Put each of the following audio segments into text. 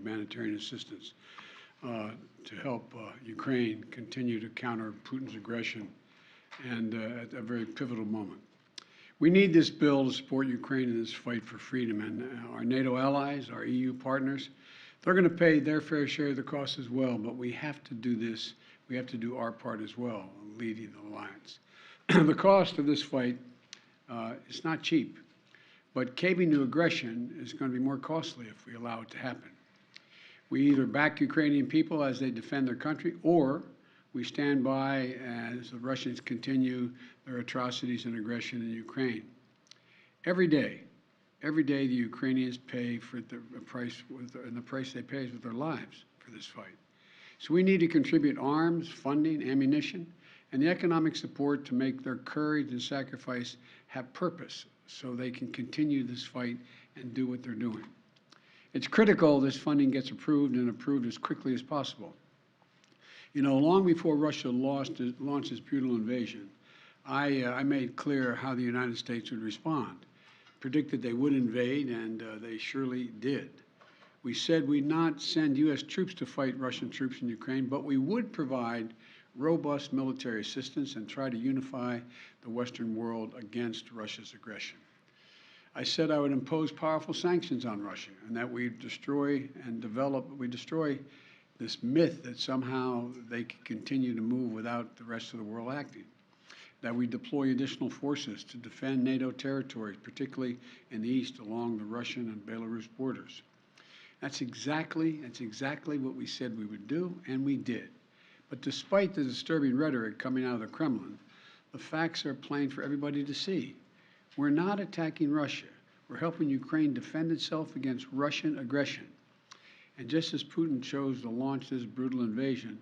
humanitarian assistance to help Ukraine continue to counter Putin's aggression, and at a very pivotal moment. We need this bill to support Ukraine in this fight for freedom, and our NATO allies, our EU partners, they're going to pay their fair share of the cost as well, but we have to do this. We have to do our part as well, leading the alliance. The cost of this fight is not cheap, but caving to aggression is going to be more costly if we allow it to happen. We either back Ukrainian people as they defend their country, or we stand by as the Russians continue their atrocities and aggression in Ukraine. Every day the Ukrainians pay for the price, and the price they pay is with their lives for this fight. So we need to contribute arms, funding, ammunition, and the economic support to make their courage and sacrifice have purpose so they can continue this fight and do what they're doing. It's critical this funding gets approved, and approved as quickly as possible. You know, long before Russia launched its brutal invasion, I made clear how the United States would respond, predicted they would invade, and they surely did. We said we'd not send U.S. troops to fight Russian troops in Ukraine, but we would provide robust military assistance and try to unify the Western world against Russia's aggression. I said I would impose powerful sanctions on Russia, and that we destroy this myth that somehow they can continue to move without the rest of the world acting, that we deploy additional forces to defend NATO territories, particularly in the east along the Russian and Belarus borders. That's exactly what we said we would do, and we did. But despite the disturbing rhetoric coming out of the Kremlin, the facts are plain for everybody to see. We're not attacking Russia. We're helping Ukraine defend itself against Russian aggression. And just as Putin chose to launch this brutal invasion,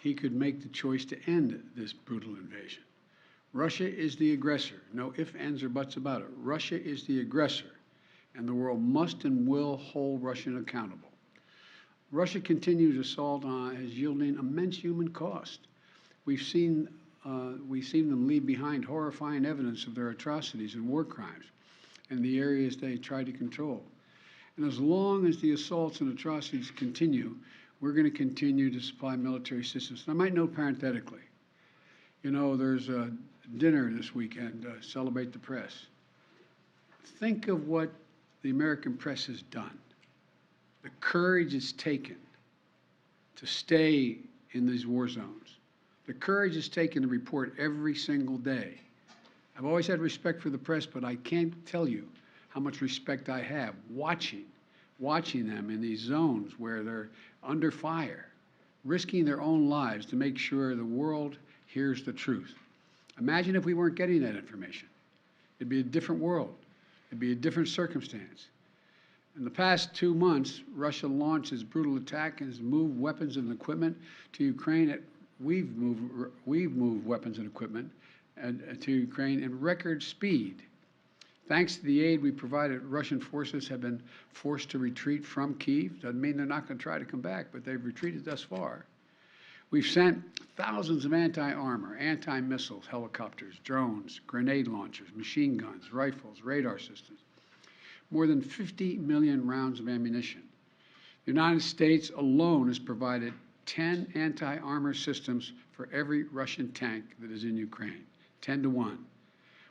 he could make the choice to end this brutal invasion. Russia is the aggressor. No ifs, ands, or buts about it. Russia is the aggressor, and the world must and will hold Russia accountable. Russia continued assault is yielding immense human cost. We've seen them leave behind horrifying evidence of their atrocities and war crimes in the areas they tried to control. And as long as the assaults and atrocities continue, we're going to continue to supply military assistance. And I might note parenthetically, you know, there's a dinner this weekend, Celebrate the Press. Think of what the American press has done, the courage it's taken to stay in these war zones, the courage it's taken to report every single day. I've always had respect for the press, but I can't tell you how much respect I have watching them in these zones where they're under fire, risking their own lives to make sure the world hears the truth. Imagine if we weren't getting that information. It'd be a different world. It'd be a different circumstance. In the past 2 months, Russia launched its brutal attack and has moved weapons and equipment to Ukraine. We've moved weapons and equipment to Ukraine in record speed. Thanks to the aid we provided, Russian forces have been forced to retreat from Kyiv. Doesn't mean they're not going to try to come back, but they've retreated thus far. We've sent thousands of anti-armor, anti-missiles, helicopters, drones, grenade launchers, machine guns, rifles, radar systems, more than 50 million rounds of ammunition. The United States alone has provided 10 anti-armor systems for every Russian tank that is in Ukraine, 10 to 1.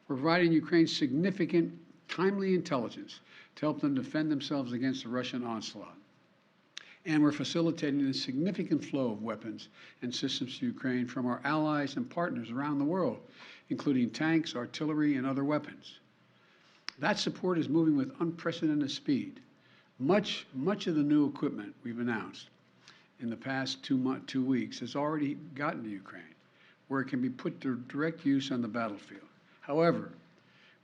We're providing Ukraine significant, timely intelligence to help them defend themselves against the Russian onslaught. And we're facilitating a significant flow of weapons and systems to Ukraine from our allies and partners around the world, including tanks, artillery, and other weapons. That support is moving with unprecedented speed. Much of the new equipment we've announced in the past 2 weeks has already gotten to Ukraine, where it can be put to direct use on the battlefield. However,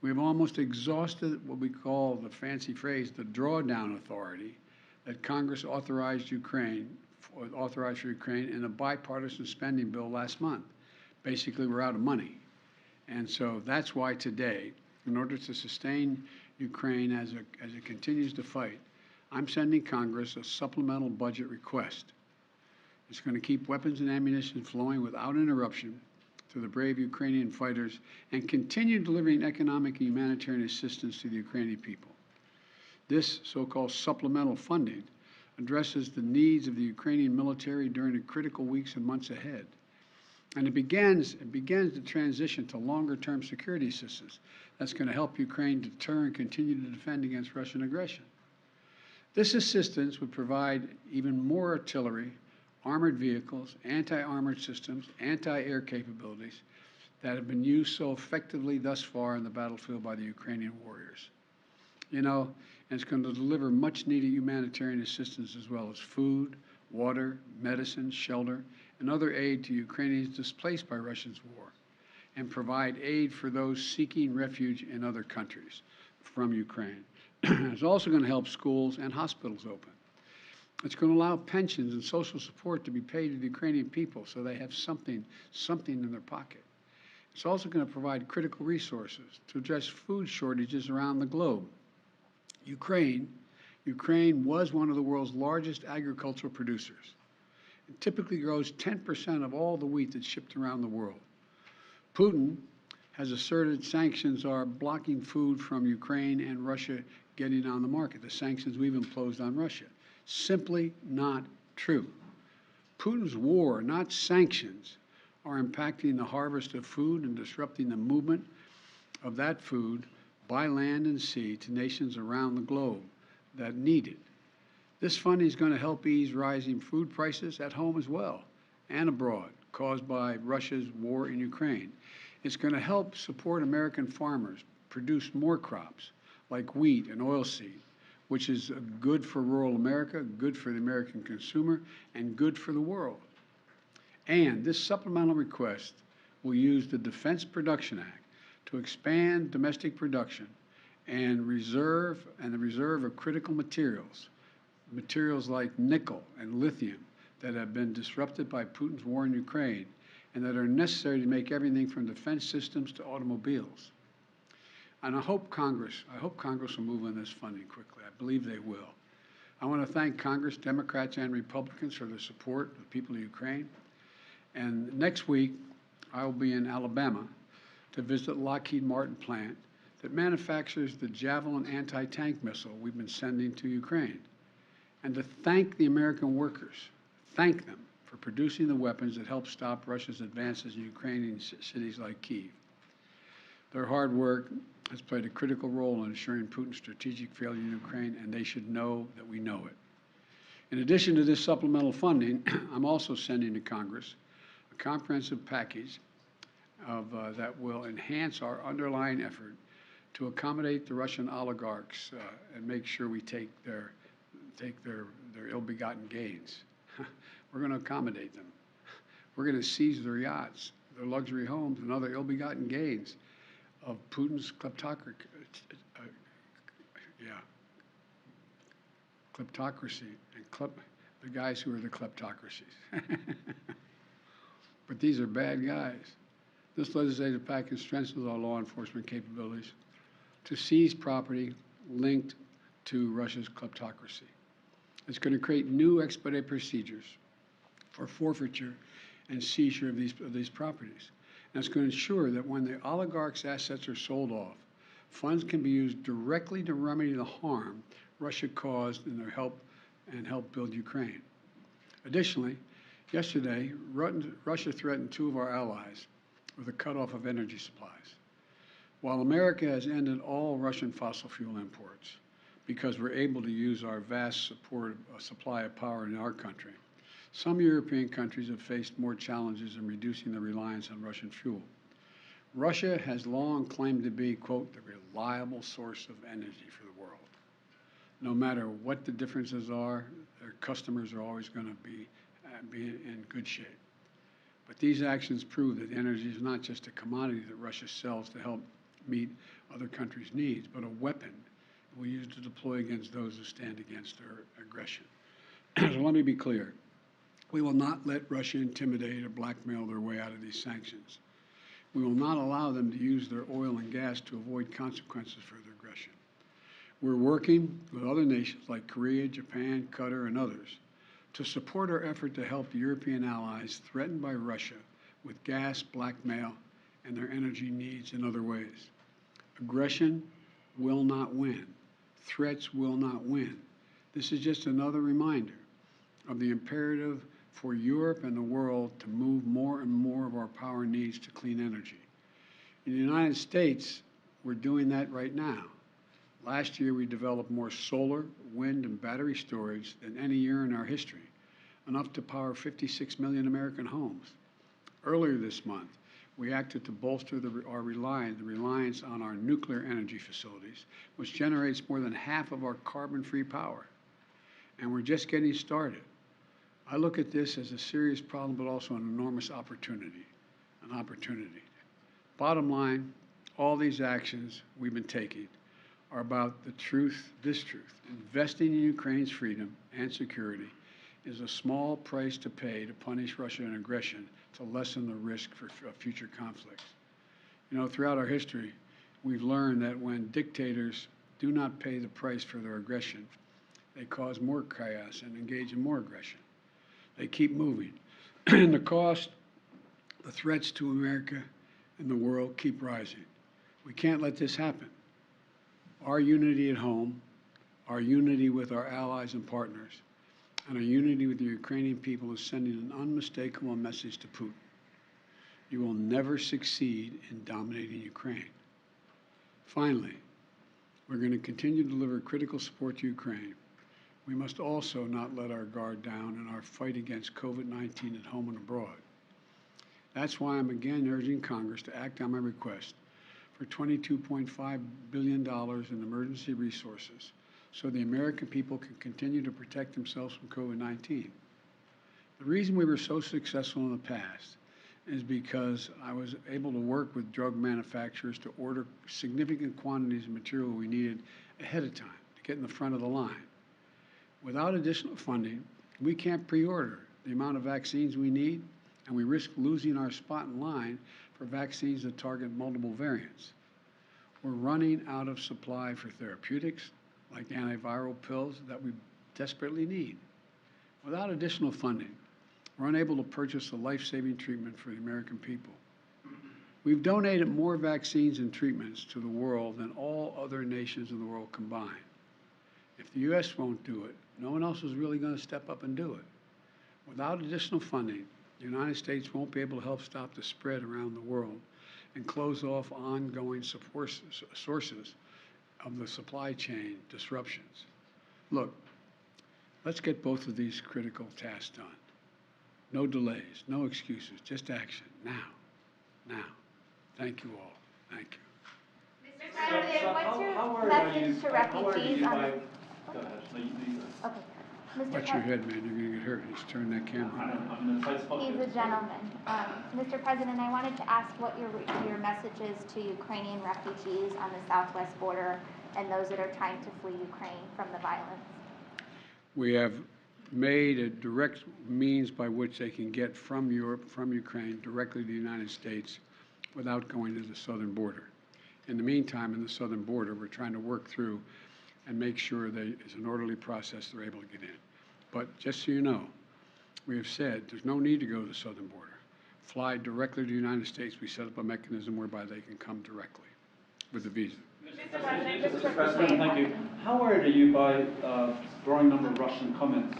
we've almost exhausted what we call, the fancy phrase, the drawdown authority that Congress authorized for Ukraine in a bipartisan spending bill last month. Basically, we're out of money. And so that's why today, in order to sustain Ukraine as it continues to fight, I'm sending Congress a supplemental budget request. It's going to keep weapons and ammunition flowing without interruption to the brave Ukrainian fighters and continue delivering economic and humanitarian assistance to the Ukrainian people. This so-called supplemental funding addresses the needs of the Ukrainian military during the critical weeks and months ahead. And it begins the transition to longer-term security assistance that's going to help Ukraine deter and continue to defend against Russian aggression. This assistance would provide even more artillery, armored vehicles, anti-armored systems, anti-air capabilities that have been used so effectively thus far in the battlefield by the Ukrainian warriors. You know, and it's going to deliver much-needed humanitarian assistance as well as food, water, medicine, shelter, and other aid to Ukrainians displaced by Russia's war, and provide aid for those seeking refuge in other countries from Ukraine. It's also going to help schools and hospitals open. It's going to allow pensions and social support to be paid to the Ukrainian people so they have something in their pocket. It's also going to provide critical resources to address food shortages around the globe. Ukraine was one of the world's largest agricultural producers. It typically grows 10% of all the wheat that's shipped around the world. Putin has asserted sanctions are blocking food from Ukraine and Russia getting on the market, the sanctions we've imposed on Russia. Simply not true. Putin's war, not sanctions, are impacting the harvest of food and disrupting the movement of that food by land and sea to nations around the globe that need it. This funding is going to help ease rising food prices at home as well and abroad caused by Russia's war in Ukraine. It's going to help support American farmers produce more crops like wheat and oilseed, which is good for rural America, good for the American consumer, and good for the world. And this supplemental request will use the Defense Production Act to expand domestic production and the reserve of critical materials like nickel and lithium that have been disrupted by Putin's war in Ukraine and that are necessary to make everything from defense systems to automobiles. And I hope Congress will move on this funding quickly. I believe they will. I want to thank Congress, Democrats and Republicans, for their support of the people of Ukraine. And next week, I will be in Alabama to visit Lockheed Martin plant that manufactures the Javelin anti-tank missile we've been sending to Ukraine, and to thank the American workers, thank them for producing the weapons that help stop Russia's advances in Ukrainian cities like Kyiv. Their hard work has played a critical role in ensuring Putin's strategic failure in Ukraine, and they should know that we know it. In addition to this supplemental funding, I'm also sending to Congress a comprehensive package that will enhance our underlying effort to accommodate the Russian oligarchs and make sure we take their ill-begotten gains. We're going to accommodate them. We're going to seize their yachts, their luxury homes, and other ill-begotten gains of Putin's kleptocracy and the guys who are the kleptocracies. But these are bad guys. This legislative package strengthens our law enforcement capabilities to seize property linked to Russia's kleptocracy. It's going to create new expedited procedures for forfeiture and seizure of these properties. And it's going to ensure that when the oligarchs' assets are sold off, funds can be used directly to remedy the harm Russia caused in their help build Ukraine. Additionally, yesterday, Russia threatened two of our allies with a cutoff of energy supplies. While America has ended all Russian fossil fuel imports because we're able to use our vast supply of power in our country, some European countries have faced more challenges in reducing their reliance on Russian fuel. Russia has long claimed to be, quote, the reliable source of energy for the world. No matter what the differences are, their customers are always going to be in good shape. But these actions prove that energy is not just a commodity that Russia sells to help meet other countries' needs, but a weapon we use to deploy against those who stand against their aggression. So let me be clear. We will not let Russia intimidate or blackmail their way out of these sanctions. We will not allow them to use their oil and gas to avoid consequences for their aggression. We're working with other nations like Korea, Japan, Qatar, and others to support our effort to help European allies threatened by Russia with gas, blackmail, and their energy needs in other ways. Aggression will not win. Threats will not win. This is just another reminder of the imperative for Europe and the world to move more and more of our power needs to clean energy. In the United States, we're doing that right now. Last year, we developed more solar, wind, and battery storage than any year in our history, enough to power 56 million American homes. Earlier this month, we acted to bolster the reliance on our nuclear energy facilities, which generates more than half of our carbon-free power. And we're just getting started. I look at this as a serious problem, but also an enormous opportunity, Bottom line, all these actions we've been taking are about this truth. Investing in Ukraine's freedom and security is a small price to pay to punish Russian aggression to lessen the risk for future conflicts. You know, throughout our history, we've learned that when dictators do not pay the price for their aggression, they cause more chaos and engage in more aggression. They keep moving. And the threats to America and the world keep rising. We can't let this happen. Our unity at home, our unity with our allies and partners, and our unity with the Ukrainian people is sending an unmistakable message to Putin. You will never succeed in dominating Ukraine. Finally, we're going to continue to deliver critical support to Ukraine. We must also not let our guard down in our fight against COVID-19 at home and abroad. That's why I'm again urging Congress to act on my request for $22.5 billion in emergency resources so the American people can continue to protect themselves from COVID-19. The reason we were so successful in the past is because I was able to work with drug manufacturers to order significant quantities of material we needed ahead of time to get in the front of the line. Without additional funding, we can't pre-order the amount of vaccines we need, and we risk losing our spot in line for vaccines that target multiple variants. We're running out of supply for therapeutics, like antiviral pills that we desperately need. Without additional funding, we're unable to purchase a life-saving treatment for the American people. We've donated more vaccines and treatments to the world than all other nations in the world combined. If the U.S. won't do it, no one else is really going to step up and do it. Without additional funding, the United States won't be able to help stop the spread around the world and close off ongoing sources of the supply chain disruptions. Look, let's get both of these critical tasks done. No delays, no excuses, just action, now. Thank you all. Thank you. Mr. President, what's your message to refugees on the... Go ahead. No, you go. Okay. Watch your head, man. You're going to get hurt. Just turn that camera on. He's a gentleman. Mr. President, I wanted to ask what your message is to Ukrainian refugees on the southwest border and those that are trying to flee Ukraine from the violence. We have made a direct means by which they can get from Europe, from Ukraine, directly to the United States without going to the southern border. In the meantime, in the southern border, we're trying to work through and make sure that it's an orderly process they're able to get in. But just so you know, we have said there's no need to go to the southern border. Fly directly to the United States. We set up a mechanism whereby they can come directly with the visa. Mr. President, thank you. How worried are you by a growing number of Russian comments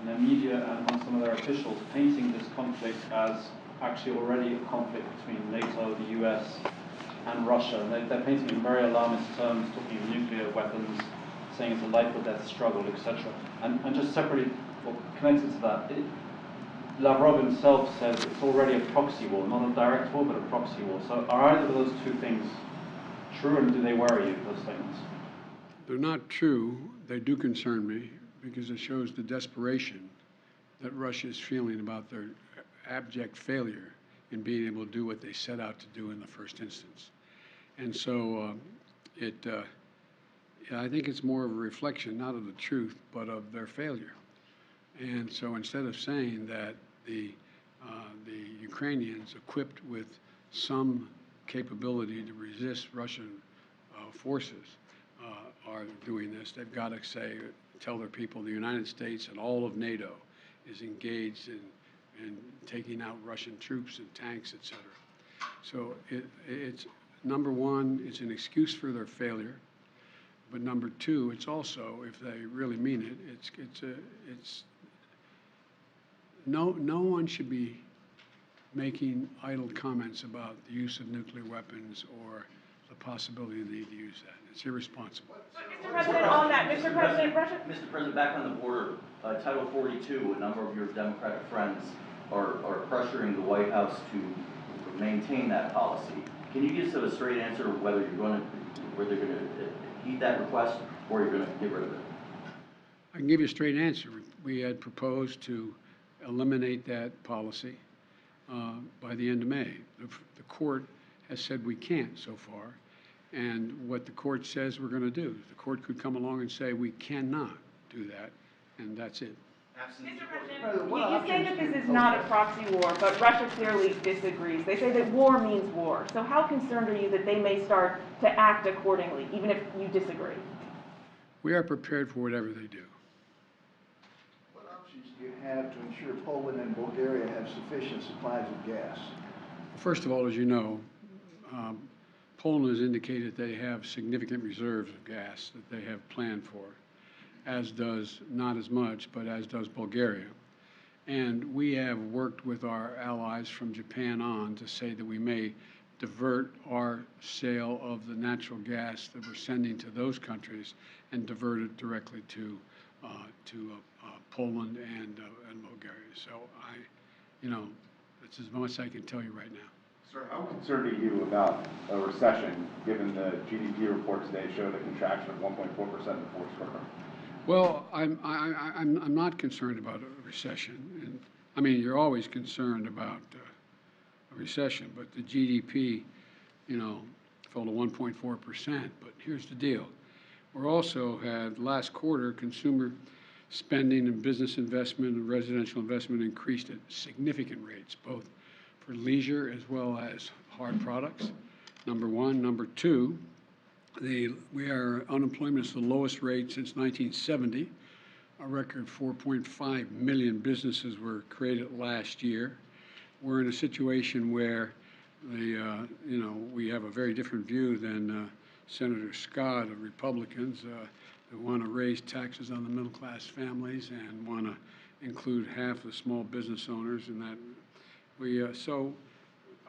in the media and among some of their officials painting this conflict as actually already a conflict between NATO, the US, and Russia? And they're painting it in very alarmist terms, talking of nuclear weapons, saying it's a life or death struggle, etc. And just separately, or connected to that, Lavrov himself says it's already a proxy war, not a direct war, but a proxy war. So are either of those two things true, and do they worry you, those statements? They're not true. They do concern me because it shows the desperation that Russia is feeling about their abject failure in being able to do what they set out to do in the first instance. And so I think it's more of a reflection, not of the truth, but of their failure. And so instead of saying that the Ukrainians equipped with some capability to resist Russian forces are doing this, they've got to tell their people the United States and all of NATO is engaged in taking out Russian troops and tanks, etc. So it's number one, it's an excuse for their failure. But number two, it's also, if they really mean it, no one should be making idle comments about the use of nuclear weapons or the possibility of the need to use that. It's irresponsible. Mr. President, on that, Mr. President, Mr. President, back on the border, Title 42, a number of your Democratic friends are pressuring the White House to maintain that policy. Can you give us a straight answer whether they're going to heed that request or you're going to get rid of it? I can give you a straight answer. We had proposed to eliminate that policy by the end of May. The court has said we can't so far. And what the court says we're going to do, the court could come along and say we cannot do that, and that's it. Mr. President, you say that this is not a proxy war, but Russia clearly disagrees. They say that war means war. So how concerned are you that they may start to act accordingly, even if you disagree? We are prepared for whatever they do. What options do you have to ensure Poland and Bulgaria have sufficient supplies of gas? First of all, as you know, Poland has indicated they have significant reserves of gas that they have planned for, as does, not as much, but as does Bulgaria. And we have worked with our allies from Japan on to say that we may divert our sale of the natural gas that we're sending to those countries and divert it directly to Poland and Bulgaria. So that's as much as I can tell you right now. Sir, how concerned are you about a recession, given the GDP report today showed a contraction of 1.4% in the fourth quarter? Well, I'm not concerned about a recession. And, I mean, you're always concerned about a recession, but the GDP, fell to 1.4%. But here's the deal. We also had last quarter consumer spending and business investment and residential investment increased at significant rates, both for leisure as well as hard products, number one. Number two, unemployment is the lowest rate since 1970. A record 4.5 million businesses were created last year. We're in a situation where we have a very different view than Senator Scott of Republicans that want to raise taxes on the middle-class families and want to include half the small business owners in that. So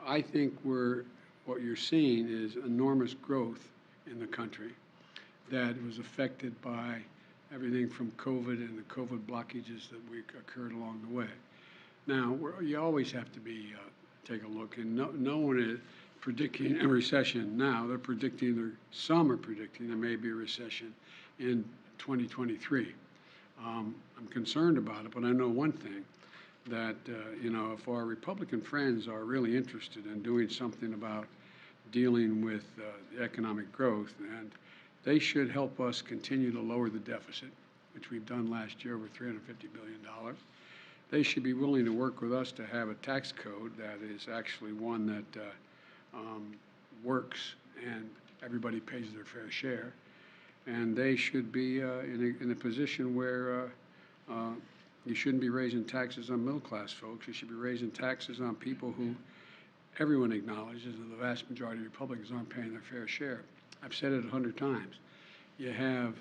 I think what you're seeing is enormous growth in the country that was affected by everything from COVID and the COVID blockages that occurred along the way. Now, you always have to take a look, and no one is predicting a recession now. Some are predicting there may be a recession in 2023. I'm concerned about it, but I know one thing, that if our Republican friends are really interested in doing something about dealing with the economic growth, and they should help us continue to lower the deficit, which we've done last year, over $350 billion. They should be willing to work with us to have a tax code that is actually one that works and everybody pays their fair share. And they should be in a position where you shouldn't be raising taxes on middle-class folks. You should be raising taxes on people who everyone acknowledges that the vast majority of Republicans aren't paying their fair share. I've said it 100 times. You have,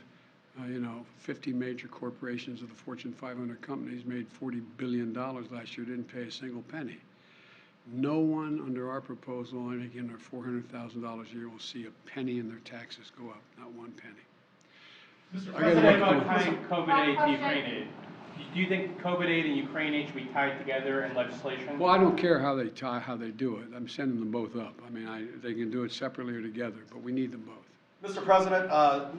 50 major corporations of the Fortune 500 companies made $40 billion last year, didn't pay a single penny. No one under our proposal, making their $400,000 a year, will see a penny in their taxes go up, not one penny. Mr. President, about tying COVID aid to Ukraine aid. Do you think COVID aid and Ukraine aid should be tied together in legislation? Well, I don't care how they do it. I'm sending them both up. I mean, they can do it separately or together, but we need them both. Mr. President,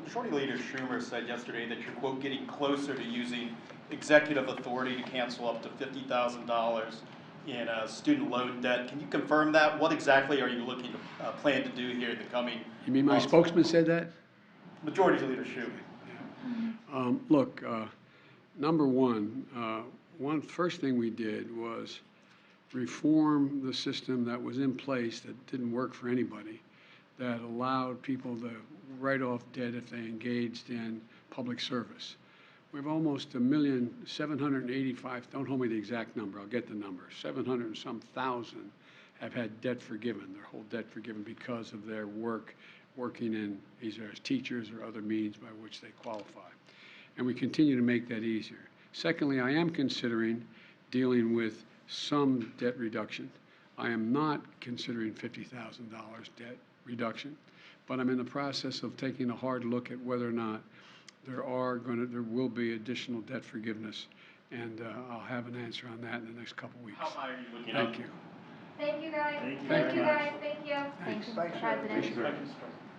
Majority Leader Schumer said yesterday that you're, quote, getting closer to using executive authority to cancel up to $50,000 in student loan debt. Can you confirm that? What exactly are you looking to plan to do here in the coming months? You mean my spokesman said that? Majority Leader Schumer. Look, number one, first thing we did was reform the system that was in place that didn't work for anybody, that allowed people to write off debt if they engaged in public service. We have almost 1,785,000, don't hold me the exact number, I'll get the number, 700 and some thousand have had debt forgiven, their whole debt forgiven because of their work working in either as teachers or other means by which they qualify. And we continue to make that easier. Secondly, I am considering dealing with some debt reduction. I am not considering $50,000 debt reduction, but I'm in the process of taking a hard look at whether or not there will be additional debt forgiveness, and I'll have an answer on that in the next couple weeks. How high are you looking Thank you. Thank you, guys. Thank you Thank very you, much. guys. Thank you. Thank you, Thanks, Mr. sir. President. Appreciate it. Thank you, Mr. President.